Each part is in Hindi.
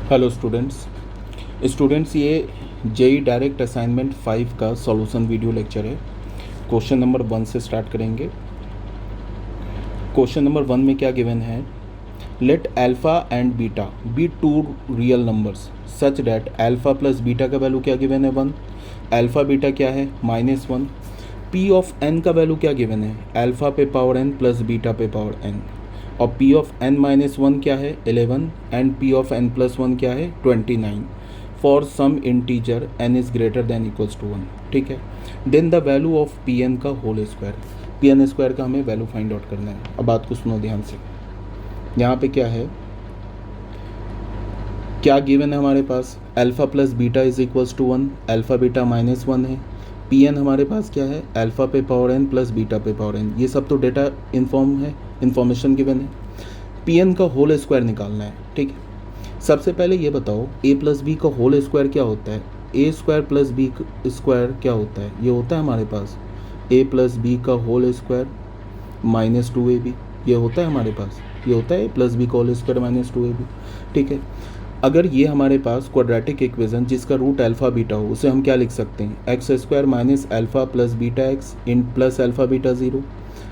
हेलो स्टूडेंट्स ये जेई डायरेक्ट असाइनमेंट 5 का सॉल्यूशन वीडियो लेक्चर है। क्वेश्चन नंबर 1 से स्टार्ट करेंगे। क्वेश्चन नंबर 1 में क्या गिवन है, let alpha and beta be two real numbers such that alpha plus beta का वैल्यू क्या गिवन है 1, अल्फ़ा बीटा क्या है -1। पी ऑफ एन का वैल्यू क्या गिवन है, अल्फ़ा पे पावर एन प्लस बीटा पे पावर एन, और पी ऑफ एन -1 क्या है 11 and P of n plus 1 क्या है 29 for some integer n is greater than equals to 1। ठीक है, then the value of P N का whole square, P N square का हमें वैल्यू फाइंड आउट करना है। अब बात को सुनो ध्यान से, यहाँ पे क्या है, क्या गिवन है हमारे पास, alpha plus beta is equals to 1, alpha beta -1 है। पी एन हमारे पास क्या है, अल्फ़ा पे पावर एन प्लस बीटा पे पावर एन, ये सब तो डेटा इन्फॉर्मेशन गिवन है। पी एन का होल स्क्वायर निकालना है। ठीक है, सबसे पहले ये बताओ ए प्लस बी का होल स्क्वायर क्या होता है, ए स्क्वायर प्लस बी स्क्वायर क्या होता है, ये होता है हमारे पास ए प्लस बी का होल स्क्वायर -2ab, ये होता है हमारे पास, ये होता है ए प्लस बी का होल स्क्वायर -2ab। ठीक है, अगर ये हमारे पास क्वाड्रेटिक इक्वेशन जिसका रूट अल्फ़ा बीटा हो, उसे हम क्या लिख सकते हैं, X square minus alpha plus beta X इन plus alpha beta 0।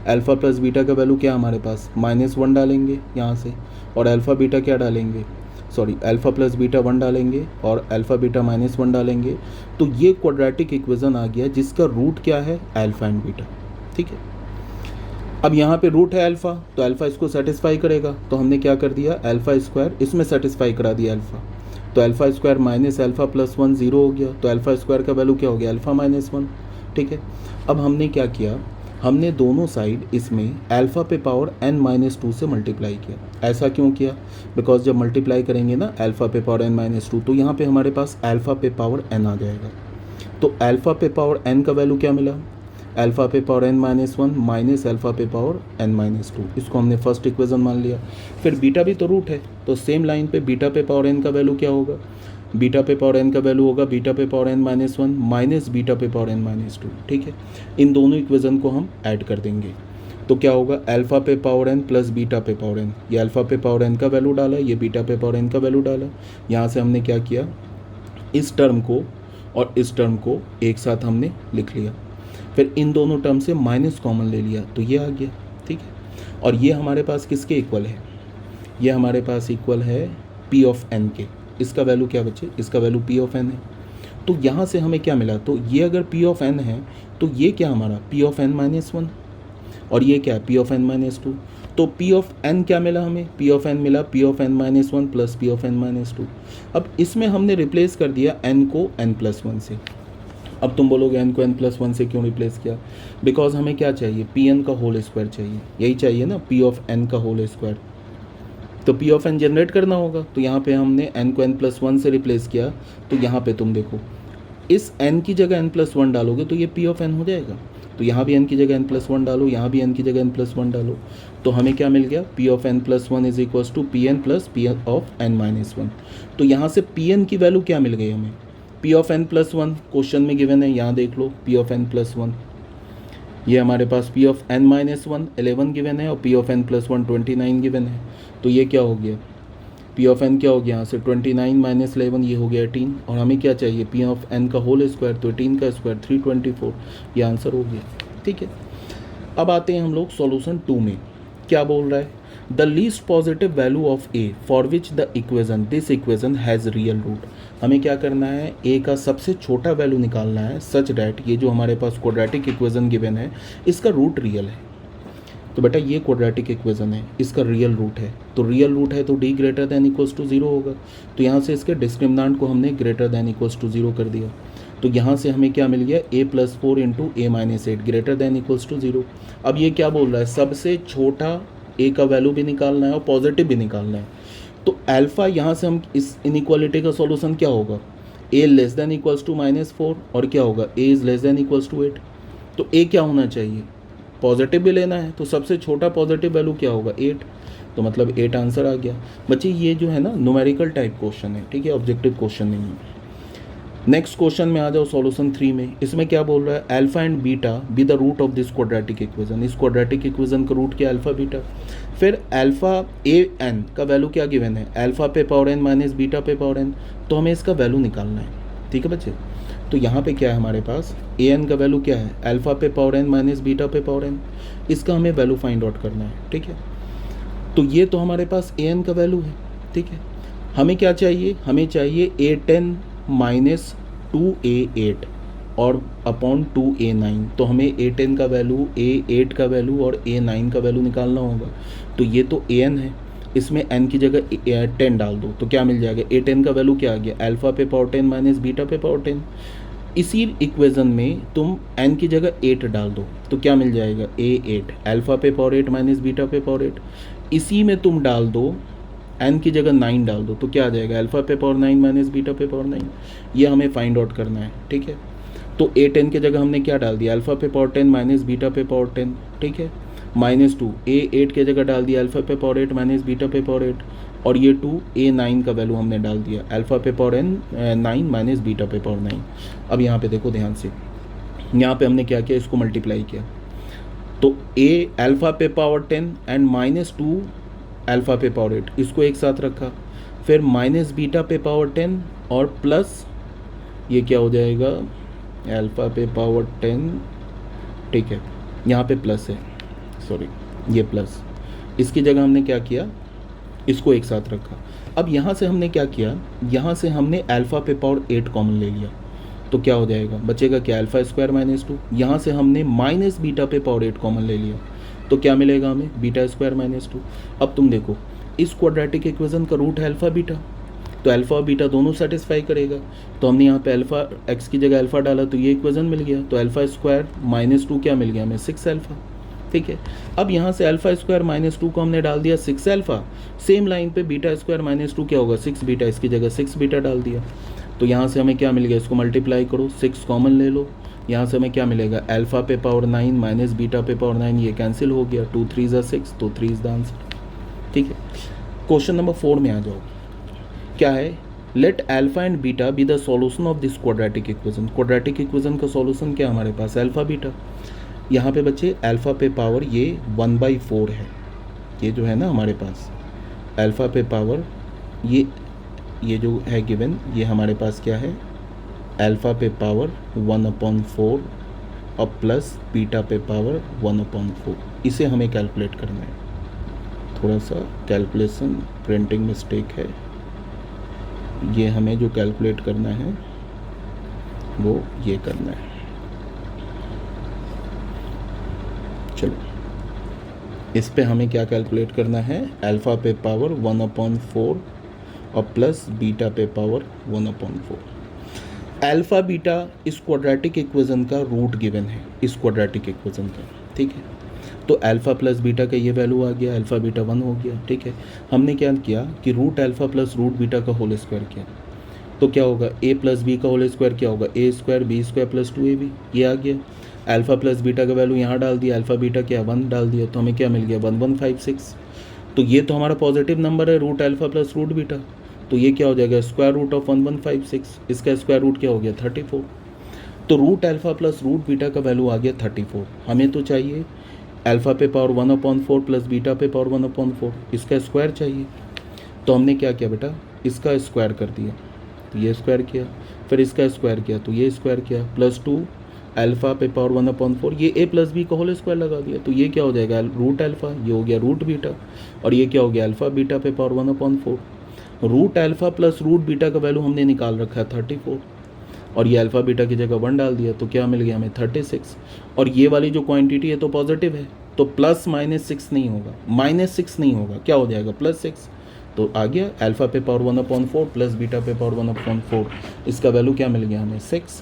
Alpha plus beta का वैल्यू क्या हमारे पास -1 डालेंगे यहाँ से, और अल्फ़ा बीटा क्या डालेंगे, अल्फ़ा प्लस बीटा 1 डालेंगे और अल्फ़ा बीटा -1 डालेंगे। तो ये क्वाड्रेटिक इक्वेशन आ गया जिसका रूट क्या है अल्फ़ा एंड बीटा। ठीक है, अब यहाँ पे रूट है अल्फ़ा, तो अल्फ़ा इसको सेटिस्फाई करेगा, तो हमने क्या कर दिया, अल्फ़ा स्क्वायर इसमें सेटिस्फाई करा दिया अल्फ़ा, तो alpha square minus alpha plus 1 0 हो गया, तो अल्फ़ा स्क्वायर का वैल्यू क्या हो गया अल्फ़ा -1। ठीक है, अब हमने क्या किया, हमने दोनों साइड इसमें अल्फ़ा पे पावर n-2 से मल्टीप्लाई किया। ऐसा क्यों किया, बिकॉज जब मल्टीप्लाई करेंगे ना अल्फ़ा पे पावर n-2, तो यहाँ पे हमारे पास अल्फ़ा पे पावर n आ जाएगा। तो अल्फ़ा पे पावर n का वैल्यू क्या मिला, अल्फ़ा पे पावर n-1 माइनस अल्फ़ा पे पावर n-2, इसको हमने फर्स्ट इक्वेशन मान लिया। फिर बीटा भी तो रूट है, तो सेम लाइन पे बीटा पे पावर n का वैल्यू क्या होगा, बीटा पे पावर n का वैल्यू होगा बीटा पे पावर n-1 माइनस बीटा पे पावर n-2। ठीक है, इन दोनों इक्वेशन को हम ऐड कर देंगे, तो क्या होगा अल्फ़ा पे पावर n प्लस बीटा पे पावर n, ये अल्फ़ा पे पावर n का वैल्यू डाला, ये बीटा पे पावर n का वैल्यू डाला। यहाँ से हमने क्या किया, इस टर्म को और इस टर्म को एक साथ हमने लिख लिया, फिर इन दोनों टर्म से माइनस कॉमन ले लिया, तो ये आ गया। ठीक है, और ये हमारे पास किसके इक्वल है, ये हमारे पास इक्वल है पी ऑफ एन के। इसका वैल्यू क्या बचे, इसका वैल्यू पी ऑफ एन है। तो यहाँ से हमें क्या मिला, तो ये अगर पी ऑफ एन है तो ये क्या हमारा पी ऑफ एन -1, और ये क्या पी ऑफ एन -2। तो पी ऑफ एन क्या मिला हमें, पी ऑफ एन मिला P of n -1 plus P of n -2। अब इसमें हमने रिप्लेस कर दिया एन को n+1 से। अब तुम बोलोगे एन को n+1 से क्यों रिप्लेस किया, बिकॉज हमें क्या चाहिए, पी एन का होल स्क्वायर चाहिए, यही चाहिए ना, पी ऑफ एन का होल स्क्वायर। तो पी ऑफ एन जनरेट करना होगा, तो यहाँ पे हमने एन को n+1 से रिप्लेस किया। तो यहाँ पे तुम देखो, इस n की जगह n+1 डालोगे तो ये पी ऑफ एन हो जाएगा, तो यहाँ भी n की जगह n+1 डालो, यहाँ भी n की जगह n+1 डालो, तो हमें क्या मिल गया, P of n+1 is equals to P n plus P of n-1। तो यहाँ से पी एन की वैल्यू क्या मिल गई हमें, पी ऑफ n+1 क्वेश्चन में गिवन है, यहाँ देख लो पी ऑफ n+1, ये हमारे पास पी ऑफ n-1 11 गिवन है और पी ऑफ n+1 29 गिवन है। तो ये क्या हो गया, पी ऑफ एन क्या हो गया, यहाँ से 29 - 11 ये हो गया 18, और हमें क्या चाहिए पी ऑफ एन का होल स्क्वायर, तो 18 का स्क्वायर 324, ये आंसर हो गया। ठीक है, अब आते हैं हम लोग सॉल्यूशन 2 में। क्या बोल रहा है, the least positive value of a for which the equation this equation has real root. हमें क्या करना है, ए का सबसे छोटा वैल्यू निकालना है सच डैट ये जो हमारे पास क्वाड्रेटिक इक्वेशन गिवन है इसका रूट रियल है। तो बेटा ये क्वाड्रेटिक इक्वेशन है, इसका रियल रूट है, तो रियल रूट है तो D greater than equals to 0 होगा, तो यहाँ से इसके डिस्क्रिमिनेंट को हमने ग्रेटर दैन इक्वल्स टू 0 कर दिया। तो यहाँ से हमें क्या मिल गया, a+4 into a-8 greater than equals to 0। अब ये क्या बोल रहा है, सबसे छोटा a का वैल्यू भी निकालना है और पॉजिटिव भी निकालना है। तो अल्फ़ा यहाँ से हम इस इनइक्वालिटी का सॉल्यूशन क्या होगा, a less than equals to -4 और क्या होगा a is less than equals to 8। तो a क्या होना चाहिए, पॉजिटिव भी लेना है, तो सबसे छोटा पॉजिटिव वैल्यू क्या होगा 8, तो मतलब 8 आंसर आ गया। बच्चे ये जो है ना न्यूमेरिकल टाइप क्वेश्चन है, ठीक है, ऑब्जेक्टिव क्वेश्चन नहीं है। नेक्स्ट क्वेश्चन में आ जाओ सॉल्यूशन 3 में। इसमें क्या बोल रहा है, alpha and beta be the root of this quadratic equation. इस क्वाड्रेटिक इक्वेशन का रूट क्या, अल्फा बीटा। फिर अल्फा ए एन का वैल्यू क्या गिवन है, अल्फा पे पावर एन माइनस बीटा पे पावर एन, तो हमें इसका वैल्यू निकालना है। ठीक है बच्चे, तो यहाँ पे क्या है हमारे पास, ए एन का वैल्यू क्या है, अल्फा पे पावर एन माइनस बीटा पे पावर एन, इसका हमें वैल्यू फाइंड आउट करना है। ठीक है, तो ये तो हमारे पास ए एन का वैल्यू है। ठीक है, हमें क्या चाहिए, हमें चाहिए A10 माइनस 2A8 और अपॉन 2A9। तो हमें A10 का वैल्यू, A8 का वैल्यू और A9 का वैल्यू निकालना होगा। तो ये तो AN है, इसमें n की जगह 10 डाल दो तो क्या मिल जाएगा, A10 का वैल्यू क्या आ गया, अल्फा पे पावर 10 माइनस बीटा पे पावर 10। इसी इक्वेशन में तुम n की जगह 8 डाल दो तो क्या मिल जाएगा, A8 अल्फा पे पावर 8 माइनस बीटा पे पावर 8। इसी में तुम डाल दो n की जगह 9 डाल दो तो क्या आ जाएगा, अल्फा पे पावर 9 माइनस बीटा पे पावर 9। ये हमें फाइंड आउट करना है। ठीक है, तो A10 की जगह हमने क्या डाल दिया, अल्फा पे पावर 10 माइनस बीटा पे पावर 10। ठीक है, -2 A8 की जगह डाल दिया अल्फा पे पावर 8 माइनस बीटा पे पावर 8, और ये 2 A9 का वैल्यू हमने डाल दिया अल्फा पे पावर 9 माइनस बीटा पे पावर 9। अब यहाँ पे देखो ध्यान से, यहाँ पे हमने क्या किया, इसको मल्टीप्लाई किया तो A अल्फा पे पावर 10 एंड -2 अल्फा पे पावर 8 इसको एक साथ रखा, फिर माइनस बीटा पे पावर 10 और प्लस ये क्या हो जाएगा, अल्फा पे पावर 10। ठीक है, यहाँ पे प्लस है, सॉरी ये प्लस, इसकी जगह हमने क्या किया, इसको एक साथ रखा। अब यहाँ से हमने क्या किया, यहाँ से हमने अल्फा पे पावर 8 कॉमन ले लिया तो क्या हो जाएगा, बचेगा क्या, अल्फा स्क्वायर माइनस 2। यहाँ से हमने माइनस बीटा पे पावर 8 कॉमन ले लिया तो क्या मिलेगा हमें, बीटा स्क्वायर माइनस 2। अब तुम देखो इस क्वाड्रेटिक इक्वेशन का रूट है अल्फा बीटा, तो अल्फा और बीटा दोनों सेटिस्फाई करेगा। तो हमने यहाँ पे अल्फा एक्स की जगह अल्फा डाला तो ये इक्वेशन मिल गया, तो अल्फा स्क्वायर माइनस 2 क्या मिल गया हमें, 6 अल्फा। ठीक है, अब यहाँ से अल्फा स्क्वायर माइनस 2 को हमने डाल दिया 6 अल्फा, सेम लाइन पे बीटा स्क्वायर माइनस 2 क्या होगा, 6 बीटा, इसकी जगह 6 बीटा डाल दिया। तो यहाँ से हमें क्या मिल गया, इसको मल्टीप्लाई करो, 6 कॉमन ले लो, यहाँ से हमें क्या मिलेगा, अल्फा पे पावर 9 माइनस बीटा पे पावर 9, ये कैंसिल हो गया, 2 3 ज़ा 6, तो 3 इज द आंसर। ठीक है, क्वेश्चन नंबर 4 में आ जाओ, क्या है, let alpha and beta be the solution of this quadratic equation. Quadratic equation का सॉल्यूशन क्या हमारे पास, अल्फा बीटा। यहाँ पे बच्चे अल्फा पे पावर ये 1/4 है, ये जो है ना हमारे पास अल्फा पे पावर ये जो है गिवन, ये हमारे पास क्या है, अल्फा पे पावर 1/4 और प्लस बीटा पे पावर 1/4। इसे हमें कैलकुलेट करना है, थोड़ा सा कैलकुलेशन प्रिंटिंग मिस्टेक है, ये हमें जो कैलकुलेट करना है वो ये करना है। चलो इस पे हमें क्या कैलकुलेट करना है, अल्फा पे पावर 1/4 और प्लस बीटा पे पावर 1/4। अल्फा बीटा इस क्वाड्रेटिक इक्वेशन का रूट गिवन है, इस क्वाड्रेटिक इक्वेशन का। ठीक है, तो अल्फा प्लस बीटा का ये वैल्यू आ गया, अल्फा बीटा 1 हो गया। ठीक है, हमने क्या किया कि root alpha plus root beta का होल स्क्वायर किया तो क्या होगा, a प्लस बी का होल स्क्वायर क्या होगा, a square b square plus 2ab, ये आ गया। अल्फा प्लस बीटा का वैल्यू यहाँ डाल दिया, अल्फा बीटा क्या 1 डाल दिया, तो हमें क्या मिल गया, 1156। तो ये तो हमारा पॉजिटिव नंबर है, root alpha plus root beta, तो ये क्या हो जाएगा, स्क्वायर रूट ऑफ 1156, इसका स्क्वायर रूट क्या हो गया, 34। तो root alpha plus root beta का वैल्यू आ गया 34। हमें तो चाहिए अल्फा पे पावर 1/4 प्लस बीटा पे पावर 1/4, इसका स्क्वायर चाहिए। तो हमने क्या किया बेटा, इसका स्क्वायर कर दिया, तो ये स्क्वायर किया, फिर इसका स्क्वायर किया तो ये स्क्वायर किया, प्लस 2 अल्फा पे पावर 1/4, ये a प्लस बी का होल स्क्वायर लगा दिया, तो ये क्या हो जाएगा, रूट अल्फा, ये हो गया रूट बीटा, और ये क्या हो गया, अल्फा बीटा पे power 1/4। Root alpha plus root beta का वैल्यू हमने निकाल रखा है 34, और ये अल्फा बीटा की जगह 1 डाल दिया, तो क्या मिल गया हमें 36। और ये वाली जो क्वांटिटी है तो पॉजिटिव है, तो प्लस -6 नहीं होगा, -6 नहीं होगा, क्या हो जाएगा, +6। तो आ गया अल्फा पे पावर 1/4 प्लस बीटा पे पावर 1/4, इसका वैल्यू क्या मिल गया हमें, 6।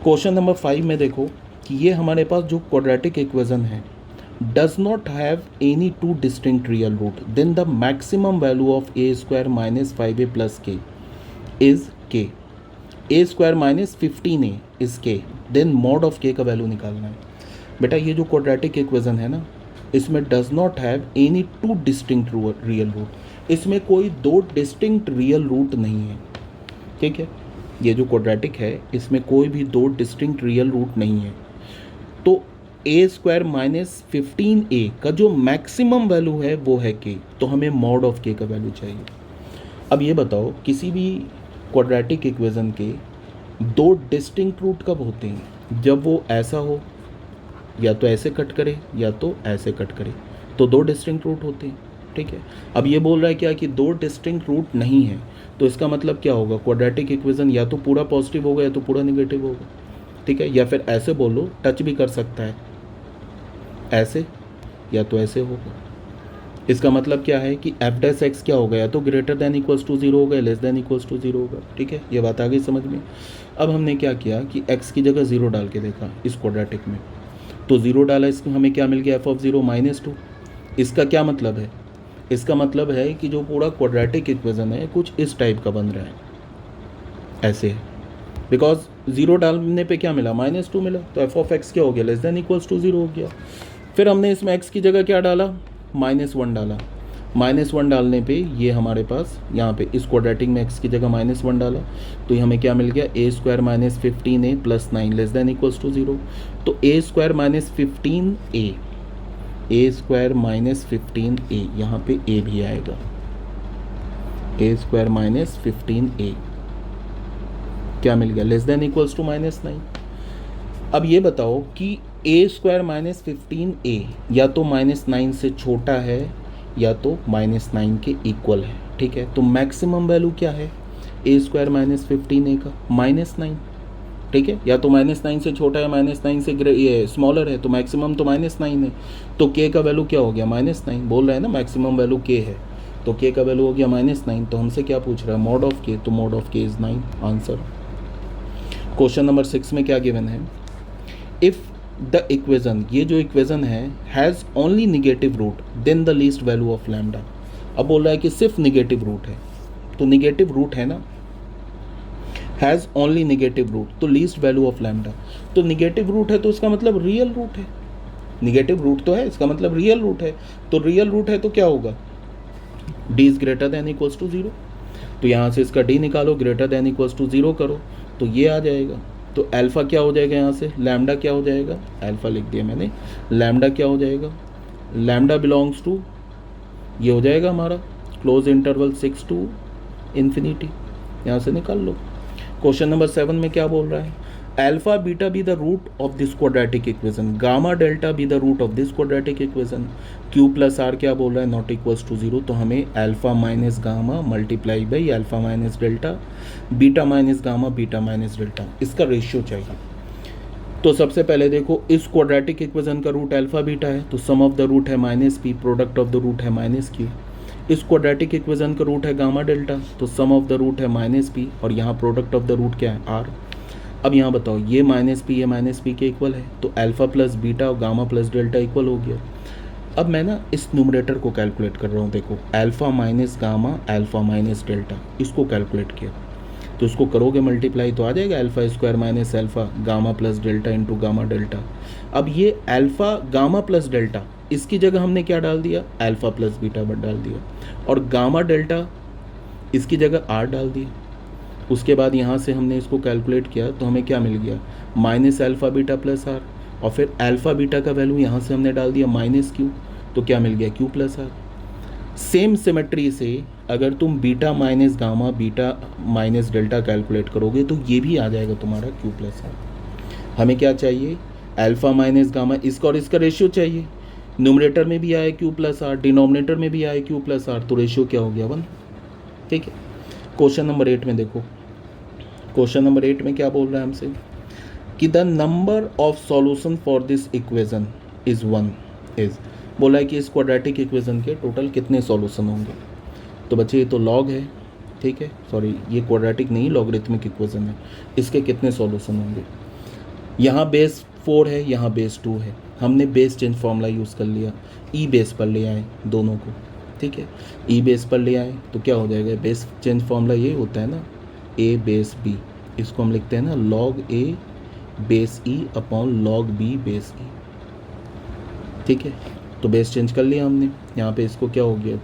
क्वेश्चन नंबर 5 में देखो कि ये हमारे पास जो क्वाड्रेटिक इक्वेशन है does not have any 2 distinct real root, then the maximum value of a square minus 5a plus k is k, a square minus 15a is k, then mod of k का वैल्यू निकालना है। बेटा ये जो क्वाड्रेटिक इक्वेशन है ना, इसमें does not have any 2 distinct real root, इसमें कोई 2 डिस्टिंक्ट रियल रूट नहीं है। ठीक है, ये जो क्वाड्रेटिक है इसमें कोई भी दो डिस्टिंक्ट रियल रूट नहीं है, तो ए स्क्वायर माइनस 15a का जो मैक्सिमम वैल्यू है वो है k, तो हमें मॉड ऑफ k का वैल्यू चाहिए। अब ये बताओ किसी भी क्वाड्रेटिक इक्वेशन के दो डिस्टिंक्ट रूट कब होते हैं? जब वो ऐसा हो, या तो ऐसे कट करे या तो ऐसे कट करे, तो दो डिस्टिंक्ट रूट होते हैं। ठीक है, अब ये बोल रहा है क्या कि दो डिस्टिंक्ट रूट नहीं है, तो इसका मतलब क्या होगा? क्वाड्रेटिक इक्वेशन या तो पूरा पॉजिटिव होगा या तो पूरा निगेटिव होगा। ठीक है, या फिर ऐसे बोलो, टच भी कर सकता है, ऐसे या तो ऐसे होगा। इसका मतलब क्या है कि एफ डैश एक्स क्या होगा? या तो greater than equals to zero होगा, less than equals to zero होगा। ठीक है, ये बात आ गई समझ में। अब हमने क्या किया कि एक्स की जगह जीरो डाल के देखा इस क्वाड्रेटिक में, तो जीरो डाला, इसमें हमें क्या मिल गया? F of zero minus two. इसका क्या मतलब है? इसका मतलब है कि जो पूरा क्वाड्रेटिक इक्वेशन है कुछ इस टाइप का बन रहा है, ऐसे है, बिकॉज जीरो डालने पे क्या मिला? माइनस टू मिला, तो एफ ऑफ एक्स क्या हो गया? Less than equals to zero हो गया। फिर हमने इसमें एक्स की जगह क्या डाला? माइनस वन डाला। माइनस वन डालने पे ये हमारे पास यहाँ पे इस क्वाड्रेटिक में एक्स की जगह माइनस वन डाला, तो हमें क्या मिल गया? A square minus 15a plus 9 less than equals to zero. तो A square minus 15a, A square minus 15a, यहाँ पे ए भी आएगा, ए स्क्वायर माइनस 15a क्या मिल गया? Less than equals to minus 9। अब ये बताओ कि ए स्क्वायर माइनस 15a या तो माइनस 9 से छोटा है या तो माइनस 9 के इक्वल है। ठीक है, तो मैक्सिमम वैल्यू क्या है ए स्क्वायर माइनस 15a का? माइनस 9। ठीक है, या तो माइनस 9 से छोटा है, माइनस 9 से ये स्मॉलर है, तो मैक्सिमम तो माइनस 9 है, तो k का वैल्यू क्या हो गया? माइनस 9। बोल रहा है ना मैक्सिमम वैल्यू k है, तो k का वैल्यू हो गया माइनस 9। तो हमसे क्या पूछ रहा है? मॉड ऑफ k, तो mod of k is 9 answer. Question number 6 में क्या गिवन है? इफ़ द इक्वेशन, ये जो इक्वेशन है, has only negative root then the least value of lambda. अब बोल रहा है कि सिर्फ निगेटिव रूट है, तो निगेटिव रूट है ना, हैज़ ओनली निगेटिव रूट, तो लीस्ट वैल्यू ऑफ लैम्डा। तो निगेटिव रूट है तो इसका मतलब रियल रूट है, निगेटिव रूट तो है, इसका मतलब रियल रूट है, तो रियल रूट है तो क्या होगा? D is greater than equals to zero. तो यहाँ से इसका डी निकालो, greater than equals to zero करो, तो ये आ जाएगा। तो अल्फ़ा क्या हो जाएगा? यहाँ से लैम्डा क्या हो जाएगा? अल्फ़ा लिख दिया मैंने, लैम्डा क्या हो जाएगा? लैम्डा बिलोंग्स टू, ये हो जाएगा हमारा क्लोज इंटरवल 6 टू इन्फिनिटी, यहाँ से निकाल लो। क्वेश्चन नंबर 7 में क्या बोल रहा है? Alpha beta be the root of this quadratic equation, gamma delta be the root of this quadratic equation, q plus r क्या बोल रहा है? Not equals to zero. तो हमें alpha minus gamma multiply by alpha minus delta, beta minus gamma, beta minus delta, इसका रेशियो चाहिए। तो सबसे पहले देखो, इस क्वाड्रेटिक इक्वेशन का रूट अल्फा बीटा है, तो सम ऑफ द रूट है minus p, product of the root है माइनस क्यू। इस क्वाड्रेटिक इक्वेशन का रूट है गामा डेल्टा, तो सम ऑफ द रूट है माइनस पी, और यहाँ प्रोडक्ट ऑफ द रूट क्या है? आर। अब यहाँ बताओ, ये माइनस पी के इक्वल है, तो अल्फा प्लस बीटा और गामा प्लस डेल्टा इक्वल हो गया। अब मैं ना इस न्यूमरेटर को कैलकुलेट कर रहा हूँ, देखो alpha minus gamma, alpha minus delta, इसको कैलकुलेट किया, तो इसको करोगे मल्टीप्लाई तो आ जाएगा alpha square minus alpha gamma plus delta into gamma delta. अब ये अल्फा गामा प्लस डेल्टा, इसकी जगह हमने क्या डाल दिया? अल्फा प्लस बीटा डाल दिया, और गामा डेल्टा इसकी जगह आर डाल दिया। उसके बाद यहाँ से हमने इसको कैलकुलेट किया, तो हमें क्या मिल गया? Minus alpha beta plus r, और फिर अल्फा बीटा का वैल्यू यहाँ से हमने डाल दिया माइनस क्यू, तो क्या मिल गया? Q plus r. Same symmetry से अगर तुम beta minus gamma, beta minus delta calculate करोगे तो ये भी आ जाएगा तुम्हारा क्यू प्लस आर। हमें क्या चाहिए? अल्फा माइनस गामा, इसका और इसका रेशियो चाहिए। न्यूमरेटर में भी आए क्यू प्लस आर, डिनोमिनेटर में भी आए क्यू प्लस आर, तो रेशियो क्या हो गया? 1। ठीक है, क्वेश्चन नंबर 8 में देखो, क्वेश्चन नंबर 8 में क्या बोल रहा है हमसे कि the number of solution for this equation is 1 is, बोला है कि इस क्वाड्रेटिक इक्वेशन के टोटल कितने सॉल्यूशन होंगे। तो बच्चे ये तो लॉग है, ठीक है, सॉरी ये क्वाड्रेटिक नहीं लॉगरिथमिक इक्वेशन है, इसके कितने सॉल्यूशन होंगे? यहाँ बेस 4 है, यहाँ बेस 2 है, हमने बेस चेंज फॉर्मूला यूज़ कर लिया, ई बेस पर ले आए दोनों को। ठीक है, ई बेस पर ले आए तो क्या हो जाएगा? बेस चेंज फॉर्मूला ये होता है ना, ए बेस बी, इसको हम लिखते हैं ना log A base E upon log B base E. ठीक है, तो बेस चेंज कर लिया हमने, यहाँ पे इसको क्या हो गया?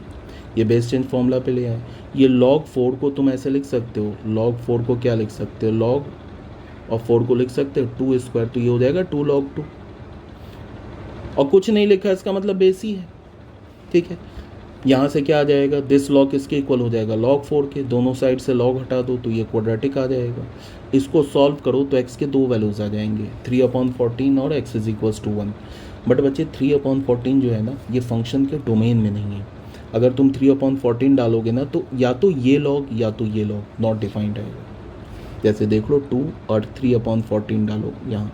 ये बेस चेंज फॉर्मूला पे ले आए। ये log 4 को तुम ऐसे लिख सकते हो, log 4 को क्या लिख सकते हो, log और 4 को लिख सकते हो 2 स्क्वायर, तो ये हो जाएगा 2 log 2, और कुछ नहीं लिखा, इसका मतलब बेस ही है। ठीक है, यहाँ से क्या आ जाएगा, दिस log किसके इक्वल हो जाएगा, log 4 के, दोनों साइड से log हटा दो तो ये क्वाड्रेटिक आ जाएगा। इसको सॉल्व करो तो x के दो वैल्यूज़ आ जाएंगे, 3/14 और x is equals to 1। But बच्चे 3/14 जो है ना, ये फंक्शन के डोमेन में नहीं है। अगर तुम 3/14 डालोगे ना तो या तो ये log या तो ये log नॉट डिफाइंड आएगा। जैसे देख लो 2 और 3/14 डालो यहाँ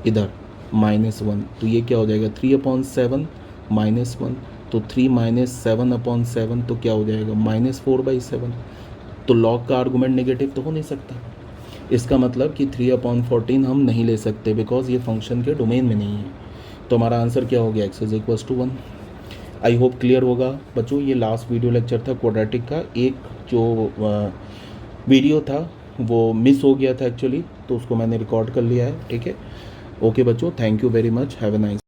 इधर -1, तो ये क्या हो जाएगा 3/7 -1, तो 3 - 7/7 तो क्या हो जाएगा -4/7। तो log का आर्गूमेंट नेगेटिव तो हो नहीं सकता। इसका मतलब कि 3/14 हम नहीं ले सकते बिकॉज ये फंक्शन के डोमेन में नहीं है। तो हमारा आंसर क्या हो गया, x is equals to 1। I hope clear होगा बच्चों। ये लास्ट वीडियो लेक्चर था क्वाड्रेटिक का। एक जो वीडियो था वो मिस हो गया था एक्चुअली, तो उसको मैंने रिकॉर्ड कर लिया है। ठीक है, ओके बच्चों, thank you very much, have a nice